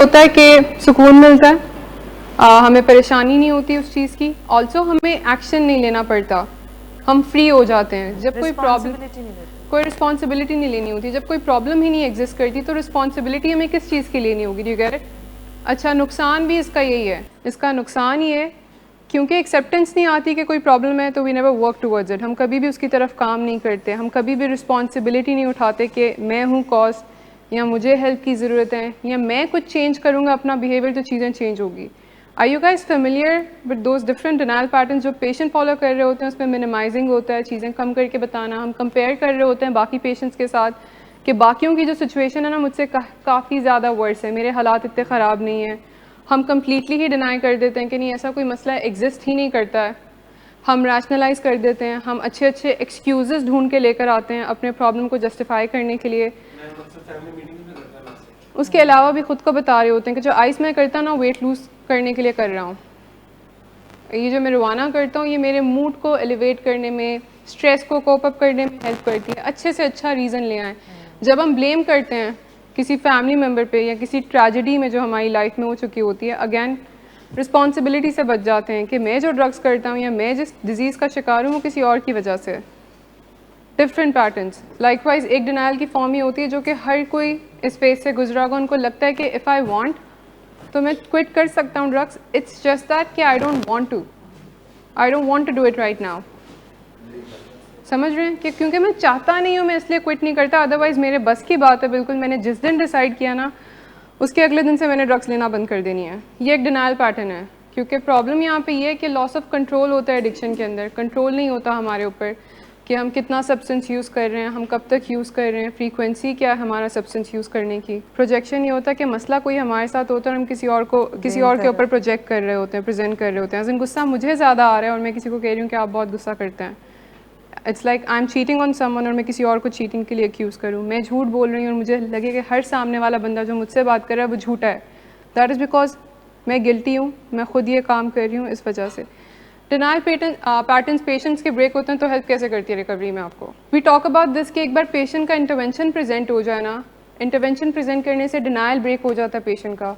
होता है कि सुकून मिलता है, हमें परेशानी नहीं होती उस चीज़ की। ऑल्सो हमें एक्शन नहीं लेना पड़ता, हम फ्री हो जाते हैं। जब कोई रिस्पॉन्सिबिलिटी नहीं लेनी होती, जब कोई प्रॉब्लम ही नहीं एग्जिस्ट करती तो रिस्पॉन्सिबिलिटी हमें किस चीज़ की लेनी होगी? Do you get it? अच्छा, नुकसान भी इसका यही है। इसका नुकसान ये है क्योंकि एक्सेप्टेंस नहीं आती कि कोई प्रॉब्लम है तो we never work towards it. हम कभी भी उसकी तरफ काम नहीं करते, हम कभी भी रिस्पॉन्सिबिलिटी नहीं उठाते कि मैं हूँ कॉज, या मुझे हेल्प की ज़रूरत है, या मैं कुछ चेंज करूँगा अपना बिहेवियर तो चीज़ें चेंज होगी। Are you guys familiar with those different denial pattern जो पेशेंट फॉलो कर रहे होते हैं? उसमें मिनिमाइजिंग होता है, चीज़ें कम करके बताना, हम कंपेयर कर रहे होते हैं बाकी पेशेंट्स के साथ कि बाकियों की जो सिचुएशन है ना मुझसे काफ़ी ज़्यादा वर्स है, मेरे हालात इतने ख़राब नहीं हैं। हम कम्प्लीटली ही डिनाई कर देते हैं कि नहीं, ऐसा कोई मसला एग्जिस्ट ही नहीं करता है। हम रैशनलाइज कर देते हैं, हम अच्छे अच्छे एक्सक्यूज़ ढूंढ के लेकर आते हैं अपने प्रॉब्लम को जस्टिफाई करने के लिए। उसके अलावा भी ख़ुद को बता रहे होते हैं कि जो आइस मैं करता ना वेट लूज़ करने के लिए कर रहा हूँ, ये जो मैं रवाना करता हूँ ये मेरे मूड को एलिवेट करने में, स्ट्रेस को कोप अप करने में हेल्प करती है। अच्छे से अच्छा रीज़न ले आएँ। जब हम ब्लेम करते हैं किसी फैमिली मेम्बर पे या किसी ट्रेजेडी में जो हमारी लाइफ में हो चुकी होती है, अगेन रिस्पॉन्सिबिलिटी से बच जाते हैं कि मैं जो ड्रग्स करता हूँ या मैं जिस डिजीज़ का शिकार हूँ वो किसी और की वजह से। Different patterns. लाइकवाइज एक डिनायल की फॉर्म ही होती है जो कि हर कोई इस फेज से गुजरा होगा, उनको लगता है कि इफ़ आई वांट तो मैं क्विट कर सकता हूँ ड्रग्स, इट्स जस्ट दैट कि I don't want to do it right now. समझ रहे हैं कि क्योंकि मैं चाहता नहीं हूँ मैं इसलिए क्विट नहीं करता, अदरवाइज मेरे बस की बात है बिल्कुल। मैंने जिस दिन डिसाइड किया ना उसके अगले दिन से मैंने ड्रग्स लेना बंद कर देनी है। ये एक डिनायल पैटर्न है, क्योंकि प्रॉब्लम यहाँ पे ये है कि लॉस ऑफ कंट्रोल होता है एडिक्शन के अंदर। कंट्रोल नहीं होता हमारे ऊपर कि हम कितना सब्सटेंस यूज़ कर रहे हैं, हम कब तक यूज़ कर रहे हैं, फ्रीक्वेंसी क्या है हमारा सब्सटेंस यूज़ करने की। प्रोजेक्शन ये होता है कि मसला कोई हमारे साथ होता है और हम किसी और के ऊपर प्रोजेक्ट कर रहे होते हैं, प्रेजेंट कर रहे होते हैं। गुस्सा मुझे ज़्यादा आ रहा है और मैं किसी को कह रही हूँ कि आप बहुत गुस्सा करते हैं। It's like I am cheating on someone और मैं किसी और को चीटिंग के लिए एक्यूज़ करूँ। मैं झूठ बोल रही हूँ और मुझे लगे कि हर सामने वाला बंदा जो मुझसे बात कर रहा है वो झूठा है। दैट इज़ बिकॉज मैं गिल्टी हूँ, मैं खुद ये काम कर रही हूँ इस वजह से। डिनायल पैटर्न्स पेशेंट्स के ब्रेक होते हैं तो हेल्प कैसे करती है रिकवरी में? आपको वी टॉक अबाउट दिस कि एक बार पेशेंट का इंटरवेंशन प्रेजेंट हो जाए ना, इंटरवेंशन प्रेजेंट करने से डिनायल ब्रेक हो जाता है पेशेंट का,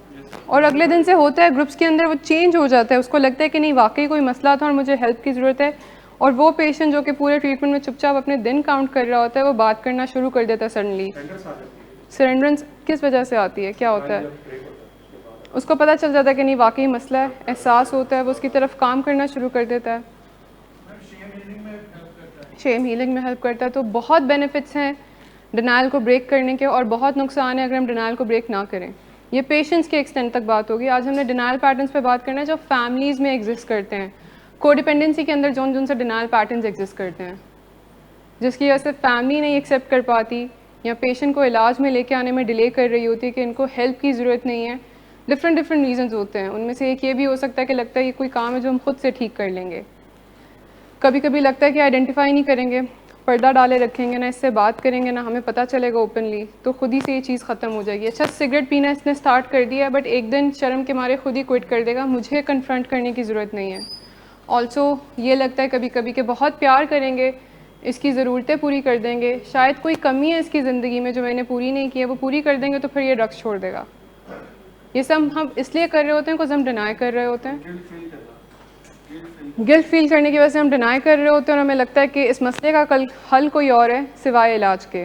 और अगले दिन से होता है ग्रुप्स के अंदर वो चेंज हो जाता है। उसको लगता है कि नहीं वाकई कोई मसला था और मुझे हेल्प की ज़रूरत है। और वो पेशेंट जो कि पूरे ट्रीटमेंट में चुपचाप अपने दिन काउंट कर रहा होता है वो बात करना शुरू कर देता है सडनली। सरेंडरेंस किस वजह से आती है? क्या होता है? उसको पता चल जाता है कि नहीं वाकई मसला है, एहसास होता है, वो उसकी तरफ काम करना शुरू कर देता है। शेम हीलिंग में हेल्प करता है। तो बहुत बेनिफिट्स हैं डिनायल को ब्रेक करने के और बहुत नुकसान है अगर हम डिनायल को ब्रेक ना करें। ये पेशेंट्स के एक्सटेंट तक बात होगी। आज हमने डिनायल पैटर्न्स पे बात करना है जो फैमिलीज़ में एग्जिस्ट करते हैं, कोडिपेंडेंसी के अंदर जोन से डिनायल पैटर्न्स एग्जिस्ट करते हैं, जिसकी वजह से फैमिली नहीं एक्सेप्ट कर पाती या पेशेंट को इलाज में लेके आने में डिले कर रही होती है कि इनको हेल्प की ज़रूरत नहीं है। डिफरेंट रीजंस होते हैं। उनमें से एक ये भी हो सकता है कि लगता है ये कोई काम है जो हम खुद से ठीक कर लेंगे। कभी कभी लगता है कि आइडेंटिफाई नहीं करेंगे, पर्दा डाले रखेंगे ना, इससे बात करेंगे ना, हमें पता चलेगा ओपनली तो खुद ही से ये चीज़ ख़त्म हो जाएगी। अच्छा, सिगरेट पीना इसने स्टार्ट कर दिया बट एक दिन शर्म के मारे खुद ही क्विट कर देगा, मुझे कन्फ्रंट करने की ज़रूरत नहीं है। ऑल्सो ये लगता है कभी कभी कि बहुत प्यार करेंगे, इसकी ज़रूरतें पूरी कर देंगे, शायद कोई कमी है इसकी ज़िंदगी में जो मैंने पूरी नहीं की है, वो पूरी कर देंगे तो फिर ये ड्रग्स छोड़ देगा। ये सब हम इसलिए कर रहे होते हैं बिकॉज हम डिनाई कर रहे होते हैं। गिल्ट फील करने की वजह से हम डिनाई कर रहे होते हैं और हमें लगता है कि इस मसले का कल हल कोई और है सिवाय इलाज के।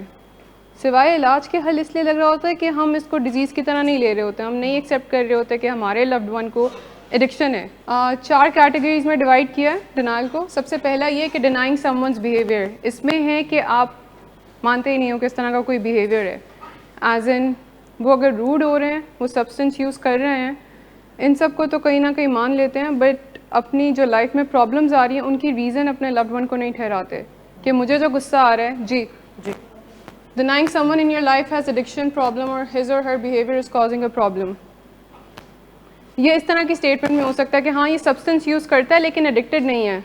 सिवाय इलाज के हल इसलिए लग रहा होता है कि हम इसको डिजीज़ की तरह नहीं ले रहे होते, हम नहीं एक्सेप्ट कर रहे होते कि हमारे लव्ड वन को एडिक्शन है। 4 कैटेगरीज में डिवाइड किया है डिनाइल को। सबसे पहला ये कि डिनाइंग समवन्स बिहेवियर। इसमें है कि आप मानते ही नहीं हो कि इस तरह का कोई बिहेवियर है, एज इन वो अगर रूड हो रहे हैं, वो सब्सटेंस यूज़ कर रहे हैं, इन सब को तो कहीं ना कहीं मान लेते हैं, बट अपनी जो लाइफ में प्रॉब्लम्स आ रही हैं उनकी रीज़न अपने लव्ड वन को नहीं ठहराते कि मुझे जो गुस्सा आ रहा है जी। Denying someone in your life has addiction problem or his or her behavior is causing a problem. ये इस तरह की स्टेटमेंट में हो सकता है कि हाँ ये सब्सटेंस यूज़ करता है लेकिन एडिक्टेड नहीं है।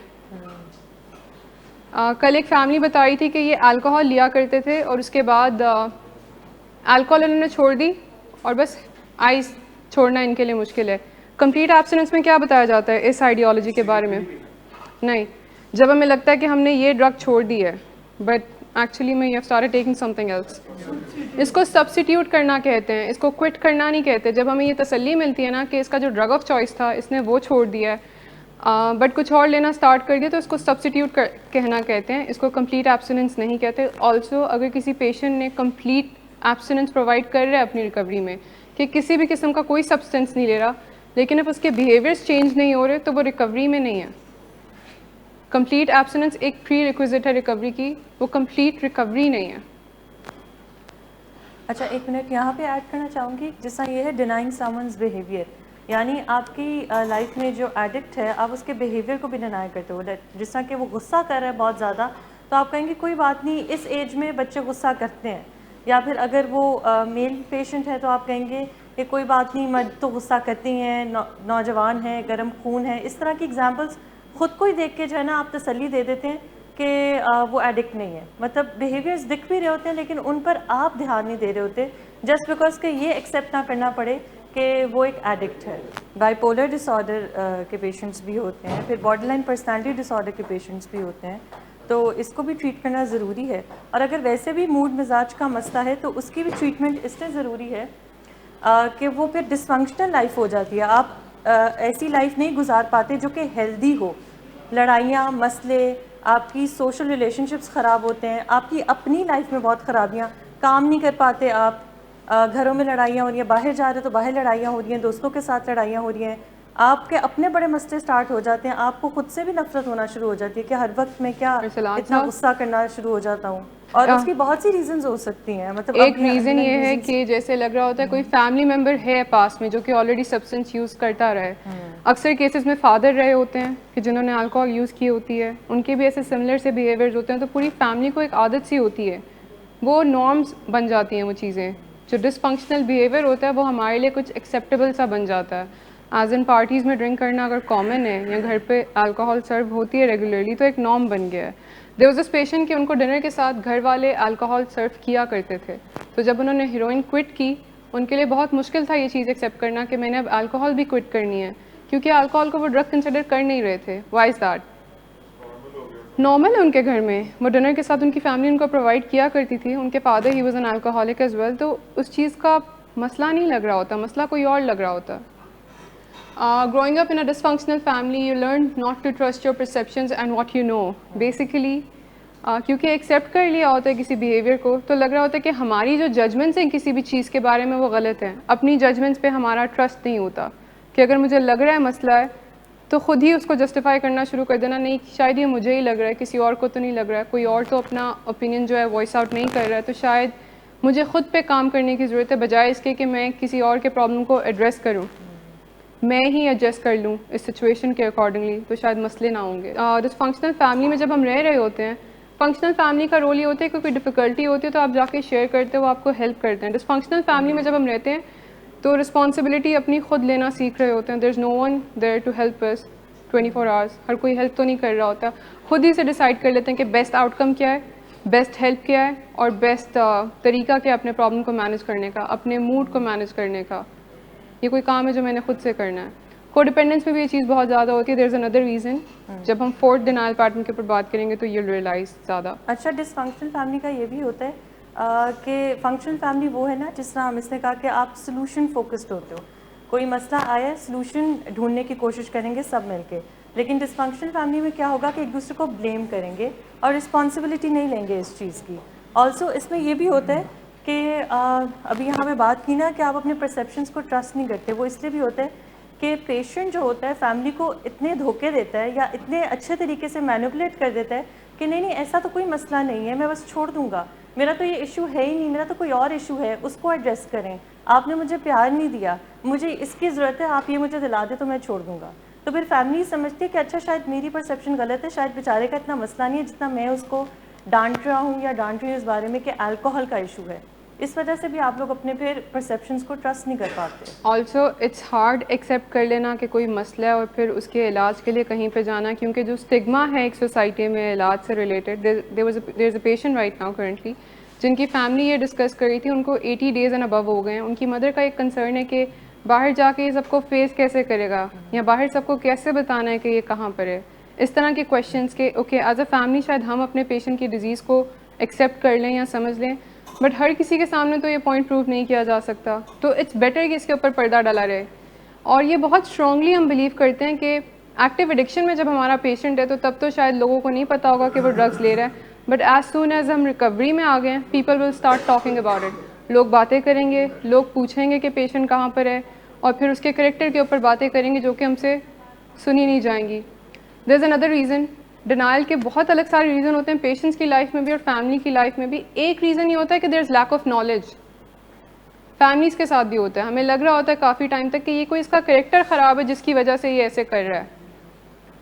कल एक फैमिली बता रही थी कि ये अल्कोहल लिया करते थे और उसके बाद अल्कोहल उन्होंने छोड़ दी और बस आइस छोड़ना इनके लिए मुश्किल है। कंप्लीट एब्स्टिनेंस में क्या बताया जाता है इस आइडियोलॉजी के बारे में? नहीं, जब हमें लगता है कि हमने ये ड्रग छोड़ दी है बट एक्चुअली मैं you have started taking something else. इसको सब्स्टिट्यूट करना कहते हैं, इसको क्विट करना नहीं कहते। जब हमें ये तसल्ली मिलती है ना कि इसका जो ड्रग ऑफ चॉइस था इसने वो छोड़ दिया है, बट कुछ और लेना स्टार्ट कर दिया, तो इसको सब्स्टिट्यूट कहना कहते हैं, इसको कंप्लीट एब्सटिनेंस नहीं कहते। ऑल्सो अगर किसी पेशेंट ने कंप्लीट एब्सटिनेंस प्रोवाइड कर रहा है अपनी रिकवरी में, कि किसी भी किस्म का कोई सब्सटेंस नहीं ले रहा, लेकिन अब उसके बिहेवियर्स चेंज नहीं हो रहे, तो वो रिकवरी में नहीं है। कंप्लीट एब्सटिनेंस एक प्री रिक्विजिट है रिकवरी की, वो कंप्लीट रिकवरी नहीं है। अच्छा, एक मिनट यहाँ पे ऐड करना चाहूँगी, जिसका ये है डिनाइंग समवन्स बिहेवियर, यानी आपकी लाइफ में जो एडिक्ट है आप उसके बिहेवियर को भी डिनाई करते हो। जिस तरह कि वो गुस्सा कर रहा है बहुत ज़्यादा, तो आप कहेंगे कोई बात नहीं, इस एज में बच्चे गुस्सा करते हैं। या फिर अगर वो मेल पेशेंट है तो आप कहेंगे कि कोई बात नहीं, मर्द तो गुस्सा करती हैं, नौजवान है, गर्म खून है। इस तरह की एग्जांपल्स खुद को ही देख के जो है ना आप तसल्ली दे देते हैं कि वो एडिक्ट नहीं है। मतलब बिहेवियर्स दिख भी रहे होते हैं लेकिन उन पर आप ध्यान नहीं दे रहे होते, जस्ट बिकॉज के ये एक्सेप्ट ना करना पड़े कि वो एक एडिक्ट है। बाइपोलर डिसऑर्डर के पेशेंट्स भी होते हैं, फिर बॉर्डरलाइन पर्सनालिटी डिसऑर्डर के पेशेंट्स भी होते हैं, तो इसको भी ट्रीट करना ज़रूरी है। और अगर वैसे भी मूड मिजाज का मसला है तो उसकी भी ट्रीटमेंट इसलिए ज़रूरी है कि वो फिर डिसफंक्शनल लाइफ हो जाती है। आप ऐसी लाइफ नहीं गुजार पाते जो कि हेल्दी हो। लड़ाइयाँ, मसले, आपकी सोशल रिलेशनशिप्स ख़राब होते हैं, आपकी अपनी लाइफ में बहुत ख़राबियाँ, काम नहीं कर पाते आप, घरों में लड़ाइयाँ हो रही हैं, बाहर जा रहे तो बाहर लड़ाइयाँ हो रही हैं, दोस्तों के साथ लड़ाइयाँ हो रही हैं, आपके अपने बड़े मसले स्टार्ट हो जाते हैं, आपको खुद से भी नफरत होना शुरू हो जाती है कि हर वक्त मैं क्या इतना गुस्सा करना शुरू हो जाता हूँ। और उसकी बहुत सी रीजंस हो सकती हैं। मतलब एक रीज़न ये है कि जैसे लग रहा होता है कोई फैमिली मेम्बर है पास में जो कि ऑलरेडी सब्सटेंस यूज़ करता रहे। अक्सर केसेस में फादर रहे होते हैं कि जिन्होंने अल्कोहल यूज़ की होती है, उनके भी ऐसे सिमिलर से बिहेवियर्स होते हैं, तो पूरी फैमिली को एक आदत सी होती है, वो नॉर्म्स बन जाती हैं। वो चीज़ें जो डिसफंक्शनल बिहेवियर होता है वो हमारे लिए कुछ एक्सेप्टेबल सा बन जाता है। एज इन पार्टीज़ में ड्रिंक करना अगर कॉमन है या घर पे अल्कोहल सर्व होती है रेगुलरली, तो एक नॉर्म बन गया है। देयर वाज दिस पेशेंट कि उनको डिनर के साथ घर वाले अल्कोहल सर्व किया करते थे, तो जब उन्होंने हीरोइन क्विट की, उनके लिए बहुत मुश्किल था ये चीज़ एक्सेप्ट करना कि मैंने अब अल्कोहल भी क्विट करनी है, क्योंकि अल्कोहल को वो ड्रग कंसिडर कर नहीं रहे थे। Why is that? नॉर्मल है उनके घर में, वो डिनर के साथ उनकी फैमिली उनको प्रोवाइड किया करती थी, उनके फादर ही was an alcoholic as well, तो उस चीज़ का मसला नहीं लग रहा होता, मसला कोई और लग रहा होता। Growing up in a dysfunctional family, you learn not to trust your perceptions and what you know. Basically, क्योंकि एक्सेप्ट कर लिया होता है किसी बिहेवियर को, तो लग रहा होता है कि हमारी जो जजमेंट्स हैं किसी भी चीज़ के बारे में वो गलत हैं। अपनी जजमेंट्स पे हमारा ट्रस्ट नहीं होता कि अगर मुझे लग रहा है मसला है तो ख़ुद ही उसको जस्टिफाई करना शुरू कर देना, नहीं शायद ये मुझे ही लग रहा है, किसी और को तो नहीं लग रहा है, कोई और तो अपना ओपिनियन जो है वॉइस आउट नहीं कर रहा है, तो शायद मुझे ख़ुद पे काम करने की ज़रूरत है, बजाय इसके कि मैं किसी और के प्रॉब्लम को एड्रेस करूँ, मैं ही एडजस्ट कर लूँ इस सिचुएशन के अकॉर्डिंगली, तो शायद मसले ना होंगे। डिसफंक्शनल फैमिली में जब हम रह रहे होते हैं, फंक्शनल फैमिली का रोल ये होता है कि कोई डिफ़िकल्टी होती है तो आप जाके शेयर करते हो, आपको हेल्प करते हैं। डिसफंक्शनल फैमिली में जब हम रहते हैं तो रिस्पॉन्सिबिलिटी अपनी खुद लेना सीख रहे होते हैं। There is no one there to help us 24 hours, हर कोई हेल्प तो नहीं कर रहा होता, खुद ही से डिसाइड कर लेते हैं कि बेस्ट आउटकम क्या है, बेस्ट हेल्प क्या है और बेस्ट तरीका क्या है अपने प्रॉब्लम को मैनेज करने का, अपने मूड को मैनेज करने का। ये कोई काम है जो मैंने खुद से करना है। कोडिपेंडेंस में भी ये चीज़ बहुत ज़्यादा होती है। देयर इज़ अनदर रीज़न, जब हम फोर्थ डिनायल पैटर्न के ऊपर बात करेंगे तो ये रियलाइज ज़्यादा। अच्छा, डिसफंक्शनल फैमिली का ये भी होता है कि फंक्शनल फैमिली वो है ना, जिस तरह हम इसने कहा कि आप सोल्यूशन फोकस्ड होते हो, कोई मसला आया सोल्यूशन ढूंढने की कोशिश करेंगे सब मिलके। लेकिन डिसफंक्शनल फैमिली में क्या होगा कि एक दूसरे को ब्लेम करेंगे और रिस्पॉन्सिबिलिटी नहीं लेंगे इस चीज़ की। ऑल्सो इसमें ये भी होता है कि अभी यहाँ पे बात की ना कि आप अपने परसेप्शंस को ट्रस्ट नहीं करते, वो इसलिए भी होता है कि पेशेंट जो होता है फैमिली को इतने धोखे देता है या इतने अच्छे तरीके से मैनिपुलेट कर देता है कि नहीं ऐसा तो कोई मसला नहीं है, मैं बस छोड़ दूंगा, मेरा तो ये इशू है ही नहीं, मेरा तो कोई और इशू है, उसको एड्रेस करें, आपने मुझे प्यार नहीं दिया, मुझे इसकी ज़रूरत है, आप ये मुझे दिला दे तो मैं छोड़ दूंगा। तो फिर फैमिली समझती है कि अच्छा शायद मेरी परसेप्शन गलत है, शायद बेचारे का इतना मसला नहीं है जितना मैं उसको डांट रहा हूँ या डांट रही हूँ इस बारे में कि अल्कोहल का इशू है। इस वजह से भी आप लोग अपने फिर परसेप्शंस को ट्रस्ट नहीं कर पाते। ऑल्सो इट्स हार्ड एक्सेप्ट कर लेना कि कोई मसला है और फिर उसके इलाज के लिए कहीं पे जाना, क्योंकि जो स्टिग्मा है एक सोसाइटी में इलाज से related. There is a patient right now currently जिनकी फैमिली ये डिस्कस कर रही थी, उनको 80 डेज़ एंड अबव हो गए हैं। उनकी मदर का एक कंसर्न है कि बाहर जाके सबको फेस कैसे करेगा या बाहर सबको कैसे बताना है कि ये कहाँ पर है। इस तरह के क्वेश्चंस के ओके एज अ फैमिली शायद हम अपने पेशेंट की डिज़ीज़ को एक्सेप्ट कर लें या समझ लें, बट हर किसी के सामने तो ये पॉइंट प्रूव नहीं किया जा सकता। तो इट्स बेटर कि इसके ऊपर पर्दा डाला रहे। और ये बहुत स्ट्रांगली हम बिलीव करते हैं कि एक्टिव एडिक्शन में जब हमारा पेशेंट है तो तब तो शायद लोगों को नहीं पता होगा कि वो ड्रग्स ले रहा है, बट एज सून एज हम रिकवरी में आ गए, people will start talking about it. लोग बातें करेंगे, लोग पूछेंगे कि पेशेंट कहाँ पर है, और फिर उसके करेक्टर के ऊपर बातें करेंगे जो कि हमसे सुनी नहीं जाएंगी। There is another reason, denial के बहुत अलग सारे रीज़न होते हैं पेशेंट्स की लाइफ में भी और फैमिली की लाइफ में भी। एक रीज़न ये होता है कि there is lack of knowledge, families के साथ भी होता है। हमें लग रहा होता है काफ़ी टाइम तक कि ये कोई इसका करेक्टर ख़राब है जिसकी वजह से ये ऐसे कर रहा है।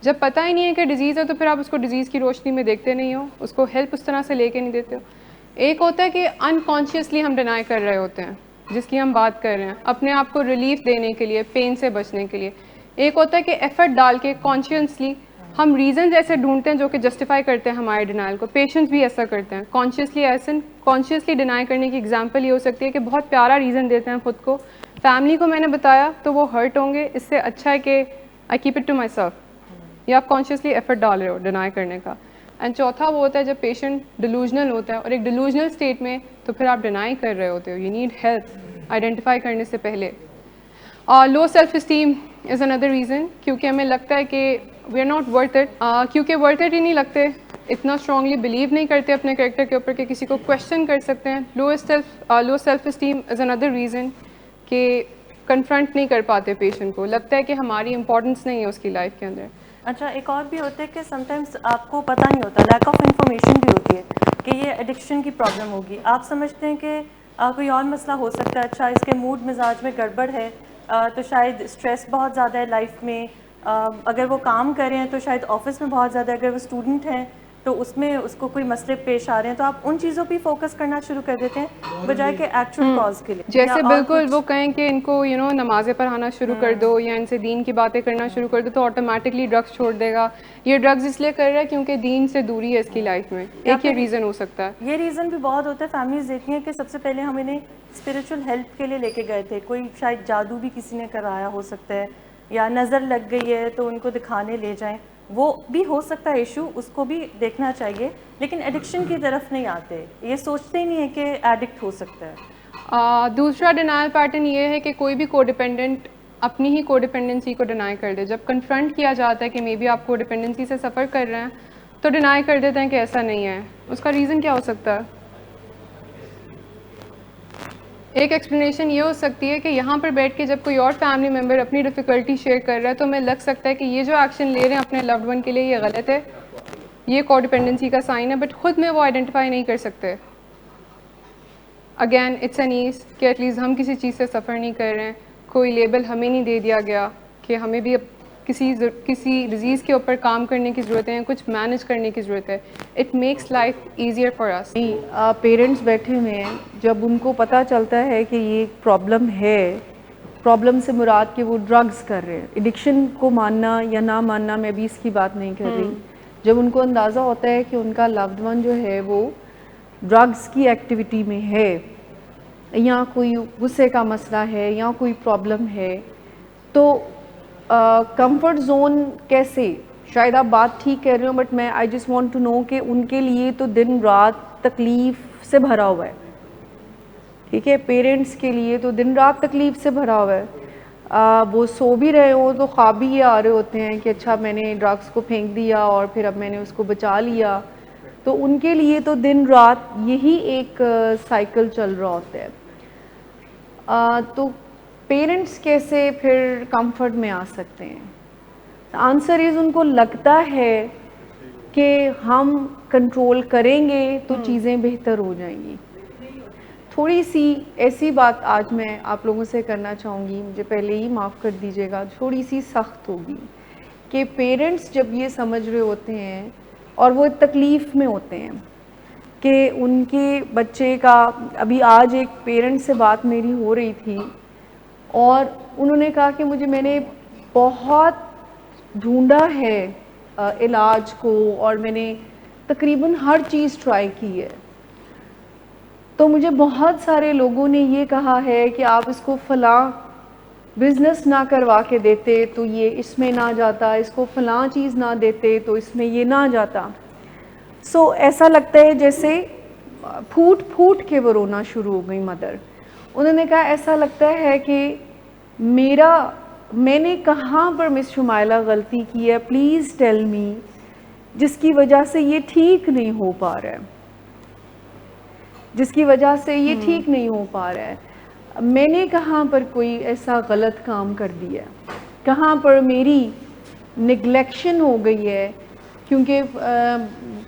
जब पता ही नहीं है कि डिज़ीज़ है तो फिर आप उसको डिज़ीज़ की रोशनी में देखते नहीं हो, उसको हेल्प उस तरह से लेके नहीं देते हो। एक होता है कि अनकॉन्शियसली हम डिनाई कर रहे होते हैं, जिसकी हम बात कर रहे हैं अपने आप को रिलीफ देने के लिए, पेन से बचने के लिए। एक होता है कि एफर्ट डाल के कॉन्शियसली हम रीज़न ऐसे ढूंढते हैं जो कि जस्टिफाई करते हैं हमारे डिनाइल को। पेशेंट्स भी ऐसा करते हैं, कॉन्शियसली डिनाई करने की एग्जांपल ये हो सकती है कि बहुत प्यारा रीज़न देते हैं खुद को, फैमिली को मैंने बताया तो वो हर्ट होंगे, इससे अच्छा है कि I keep it to myself, या आप कॉन्शियसली एफर्ट डाल रहे हो डिनाई करने का। एंड चौथा वो होता है जब पेशेंट डिलूजनल होता है, और एक डिलूजनल स्टेट में तो फिर आप डिनाई कर रहे होते हो, यू नीड हेल्प आइडेंटिफाई करने से पहले। Low self esteem is another reason, क्योंकि हमें लगता है कि we are not worth it, क्योंकि वर्थ इट ही नहीं लगते, इतना स्ट्रांगली बिलीव नहीं करते अपने कैरेक्टर के ऊपर कि किसी को क्वेश्चन कर सकते हैं। लो self esteem is another reason कि कन्फ्रंट नहीं कर पाते पेशेंट को, लगता है कि हमारी इंपॉर्टेंस नहीं है उसकी लाइफ के अंदर। अच्छा, एक और भी होता है कि समटाइम्स आपको पता नहीं होता, लैक ऑफ इन्फॉर्मेशन भी होती है कि ये एडिक्शन की प्रॉब्लम होगी। आप समझते हैं कि कोई और मसला हो सकता है, अच्छा इसके मूड मिजाज में गड़बड़ है, तो शायद स्ट्रेस बहुत ज़्यादा है लाइफ में, अगर वो काम कर रहे हैं तो शायद ऑफिस में बहुत ज़्यादा, अगर वो स्टूडेंट हैं तो उसमें उसको कोई मसले पेश आ रहे हैं, तो आप उन चीज़ों पे फोकस करना शुरू कर देते हैं बजाय कि एक्चुअल कॉज के लिए। जैसे बिल्कुल वो कहें कि इनको नमाज़ें पढ़ाना शुरू कर दो या इनसे दीन की बातें करना शुरू कर दो तो ऑटोमेटिकली ड्रग्स छोड़ देगा। ये ड्रग्स इसलिए कर रहा है क्योंकि दीन से दूरी है इसकी लाइफ में, एक ये रीज़न हो सकता है। ये रीज़न भी बहुत होता है, फैमिलीज देखती हैं कि सबसे पहले हम इन्हें स्पिरिचुअल हेल्प के लिए लेके गए थे, कोई शायद जादू भी किसी ने कराया हो सकता है, या नज़र लग गई है तो उनको दिखाने ले जाएं, वो भी हो सकता है इशू, उसको भी देखना चाहिए। लेकिन एडिक्शन की तरफ नहीं आते, ये सोचते ही नहीं है कि एडिक्ट हो सकता है। दूसरा डिनायल पैटर्न ये है कि कोई भी कोडिपेंडेंट अपनी ही कोडिपेंडेंसी को डिनाई कर दे। जब कन्फ्रंट किया जाता है कि मे बी आप कोडिपेंडेंसी से सफ़र कर रहे हैं तो डिनाई कर देते हैं कि ऐसा नहीं है। उसका रीज़न क्या हो सकता है? एक एक्सप्लेनेशन ये हो सकती है कि यहाँ पर बैठ के जब कोई और फैमिली मेम्बर अपनी डिफ़िकल्टी शेयर कर रहा है तो हमें लग सकता है कि ये जो एक्शन ले रहे हैं अपने लव्ड वन के लिए ये गलत है, ये कोडिपेंडेंसी का साइन है, बट खुद में वो आइडेंटिफाई नहीं कर सकते। अगेन इट्स एन ईज कि एटलीस्ट हम किसी चीज़ से सफ़र नहीं कर रहे हैं, कोई लेबल हमें नहीं दे दिया गया कि हमें भी अब किसी डिज़ीज़ के ऊपर काम करने की ज़रूरत है, कुछ मैनेज करने की ज़रूरत है। It makes life easier for us. Parents बैठे हुए हैं, जब उनको पता चलता है कि ये प्रॉब्लम है, प्रॉब्लम से मुराद कि वो ड्रग्स कर रहे हैं, एडिक्शन को मानना या ना मानना मैं भी इसकी बात नहीं कर रही, जब उनको अंदाज़ा होता है कि उनका लव्ड वन जो है वो ड्रग्स की एक्टिविटी में है, या कोई गुस्से का मसला है या कोई प्रॉब्लम है, तो कंफर्ट जोन कैसे, शायद आप बात ठीक कह रहे हो, बट मैं I just want to know कि उनके लिए तो दिन रात तकलीफ़ से भरा हुआ है, ठीक है, पेरेंट्स के लिए तो दिन रात तकलीफ़ से भरा हुआ है। वो सो भी रहे हो तो ख्वाब भी ये आ रहे होते हैं कि अच्छा मैंने ड्रग्स को फेंक दिया और फिर अब मैंने उसको बचा लिया, तो उनके लिए तो दिन रात यही एक साइकिल चल रहा होता है। तो पेरेंट्स कैसे फिर कंफर्ट में आ सकते हैं? आंसर इज़ उनको लगता है कि हम कंट्रोल करेंगे तो चीज़ें बेहतर हो जाएंगी। थोड़ी सी ऐसी बात आज मैं आप लोगों से करना चाहूँगी, मुझे पहले ही माफ़ कर दीजिएगा, थोड़ी सी सख्त होगी कि पेरेंट्स जब ये समझ रहे होते हैं और वो तकलीफ़ में होते हैं कि उनके बच्चे का, अभी आज एक पेरेंट से बात मेरी हो रही थी और उन्होंने कहा कि मैंने बहुत ढूंढा है इलाज को और मैंने तकरीबन हर चीज़ ट्राई की है, तो मुझे बहुत सारे लोगों ने ये कहा है कि आप इसको फ़लाँ बिज़नेस ना करवा के देते तो ये इसमें ना जाता, इसको फ़लाँ चीज़ ना देते तो इसमें ये ना जाता। सो ऐसा लगता है जैसे फूट फूट के वो रोना शुरू हो गई मदर। उन्होंने कहा ऐसा लगता है कि मैंने कहाँ पर मिस शुमाइला गलती की है, प्लीज़ टेल मी, जिसकी वजह से ये ठीक नहीं हो पा रहा है, जिसकी वजह से ये ठीक नहीं हो पा रहा है। मैंने कहाँ पर कोई ऐसा गलत काम कर दिया, कहाँ पर मेरी निगलेक्शन हो गई है, क्योंकि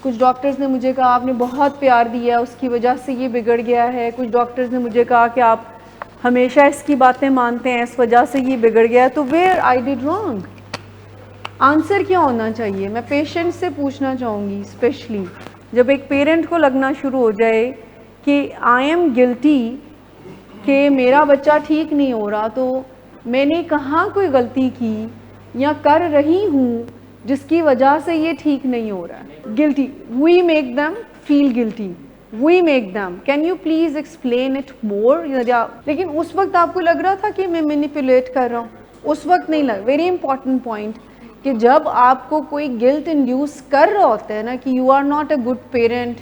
कुछ डॉक्टर्स ने मुझे कहा आपने बहुत प्यार दिया उसकी वजह से ये बिगड़ गया है, कुछ डॉक्टर्स ने मुझे कहा कि आप हमेशा इसकी बातें मानते हैं इस वजह से ये बिगड़ गया। तो where I did wrong, answer क्या होना चाहिए? मैं पेशेंट से पूछना चाहूँगी, स्पेशली जब एक पेरेंट को लगना शुरू हो जाए कि आई एम गिल्टी कि मेरा बच्चा ठीक नहीं हो रहा, तो मैंने कहाँ कोई गलती की या कर रही हूँ जिसकी वजह से ये ठीक नहीं हो रहा है। Guilty, we make them feel guilty, we make them, can you please explain it more. लेकिन उस वक्त आपको लग रहा था कि मैं मैनिपुलेट कर रहा हूँ, उस वक्त नहीं लग। वेरी इंपॉर्टेंट पॉइंट कि जब आपको कोई गिल्ट इंड्यूस कर रहा होता है ना कि you are not a good parent,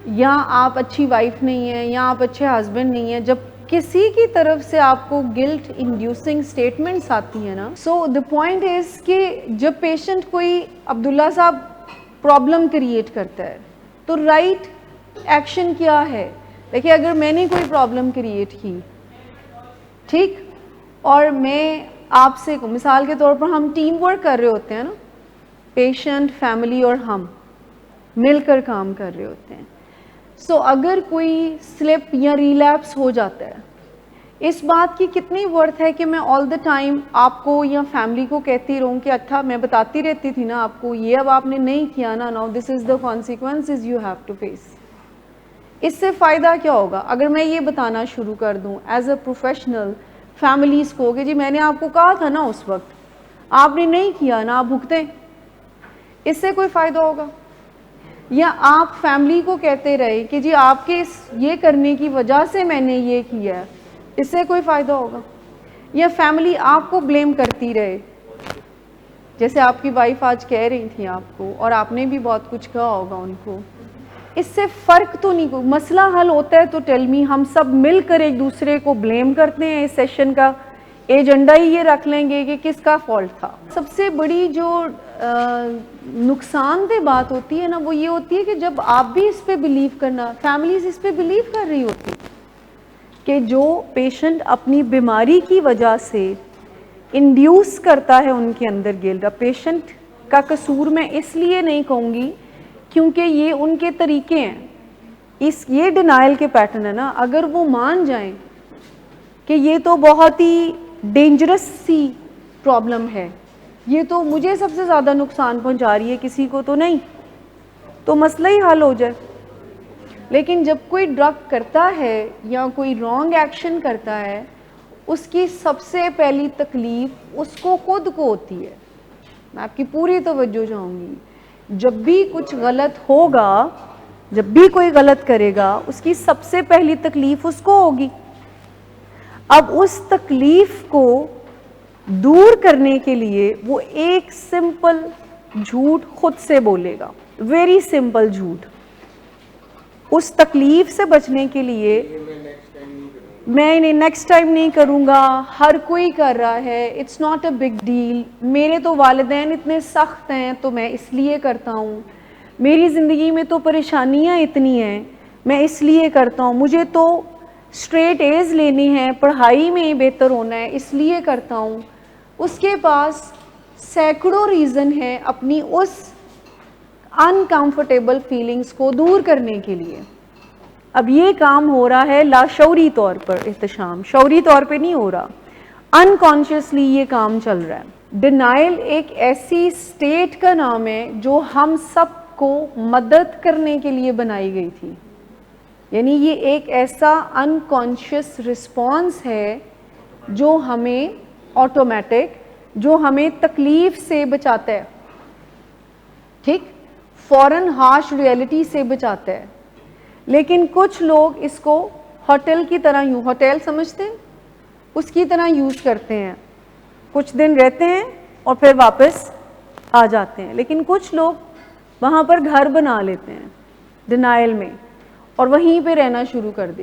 या आप अच्छी वाइफ नहीं है, या आप अच्छे हस्बैंड नहीं है, जब किसी की तरफ से आपको गिल्ट इंड्यूसिंग स्टेटमेंट्स आती है ना, सो द पॉइंट इज़ कि जब पेशेंट कोई अब्दुल्ला साहब प्रॉब्लम क्रिएट करता है तो राइट एक्शन क्या है? देखिए, अगर मैंने कोई प्रॉब्लम क्रिएट की, ठीक, और मैं आपसे, मिसाल के तौर पर हम टीम वर्क कर रहे होते हैं ना, पेशेंट, फैमिली और हम मिलकर काम कर रहे होते हैं। सो अगर कोई स्लिप या रिलैप्स हो जाता है, इस बात की कितनी वर्थ है कि मैं ऑल द टाइम आपको या फैमिली को कहती रहूँ कि अच्छा मैं बताती रहती थी ना आपको, ये अब आपने नहीं किया ना, now this is the consequences you have to face. इससे फ़ायदा क्या होगा अगर मैं ये बताना शुरू कर दूँ एज अ प्रोफेशनल फैमिलीज़ को कि जी मैंने आपको कहा था ना उस वक्त, आपने नहीं किया ना, आप भुगतें। इससे कोई फ़ायदा होगा? या आप फैमिली को कहते रहे कि जी आपके ये करने की वजह से मैंने ये किया है, इससे कोई फ़ायदा होगा? या फैमिली आपको ब्लेम करती रहे, जैसे आपकी वाइफ आज कह रही थी आपको, और आपने भी बहुत कुछ कहा होगा उनको, इससे फ़र्क तो नहीं, मसला हल होता है तो टेल मी, हम सब मिलकर एक दूसरे को ब्लेम करते हैं। इस सेशन का एजेंडा ही ये रख लेंगे कि किसका फॉल्ट था। सबसे बड़ी जो नुकसानदेह बात होती है ना, वो ये होती है कि जब आप भी इस पे बिलीव करना, फैमिलीज इस पे बिलीव कर रही होती कि जो पेशेंट अपनी बीमारी की वजह से इंड्यूस करता है उनके अंदर गिल्ट, पेशेंट का कसूर मैं इसलिए नहीं कहूँगी क्योंकि ये उनके तरीके हैं, ये डिनाइल के पैटर्न है ना। अगर वो मान जाएं कि ये तो बहुत ही डेंजरस सी प्रॉब्लम है, ये तो मुझे सबसे ज़्यादा नुकसान पहुंचा रही है, किसी को तो नहीं, तो मसला ही हल हो जाए। लेकिन जब कोई ड्रग करता है या कोई रॉन्ग एक्शन करता है, उसकी सबसे पहली तकलीफ़ उसको खुद को होती है। मैं आपकी पूरी तवज्जो चाहूँगी, जब भी कुछ गलत होगा, जब भी कोई गलत करेगा, उसकी सबसे पहली तकलीफ़ उसको होगी। अब उस तकलीफ़ को दूर करने के लिए वो एक सिंपल झूठ खुद से बोलेगा, वेरी सिंपल झूठ। उस तकलीफ़ से बचने के लिए मैं इन्हें नेक्स्ट टाइम नहीं करूँगा, हर कोई कर रहा है, it's not a big deal, मेरे तो वालिदैन इतने सख्त हैं तो मैं इसलिए करता हूँ, मेरी ज़िंदगी में तो परेशानियाँ इतनी हैं मैं इसलिए करता हूँ, मुझे तो स्ट्रेट एज लेनी है, पढ़ाई में बेहतर होना है इसलिए करता हूँ। उसके पास सैकड़ों रीज़न है अपनी उस अनकंफर्टेबल फीलिंग्स को दूर करने के लिए। अब ये काम हो रहा है लाशौरी तौर पर, एहतशाम शौरी तौर पे नहीं हो रहा, अनकॉन्शियसली ये काम चल रहा है। डिनाइल एक ऐसी स्टेट का नाम है जो हम सब को मदद करने के लिए बनाई गई थी, यानी ये एक ऐसा अनकॉन्शियस रिस्पॉन्स है जो हमें ऑटोमेटिक, जो हमें तकलीफ से बचाता है, ठीक, फौरन हार्श रियलिटी से बचाता है। लेकिन कुछ लोग इसको होटल की तरह, यूँ होटल समझते हैं, उसकी तरह यूज़ करते हैं, कुछ दिन रहते हैं और फिर वापस आ जाते हैं। लेकिन कुछ लोग वहाँ पर घर बना लेते हैं डिनाइल में, और वहीं पे रहना शुरू कर दे।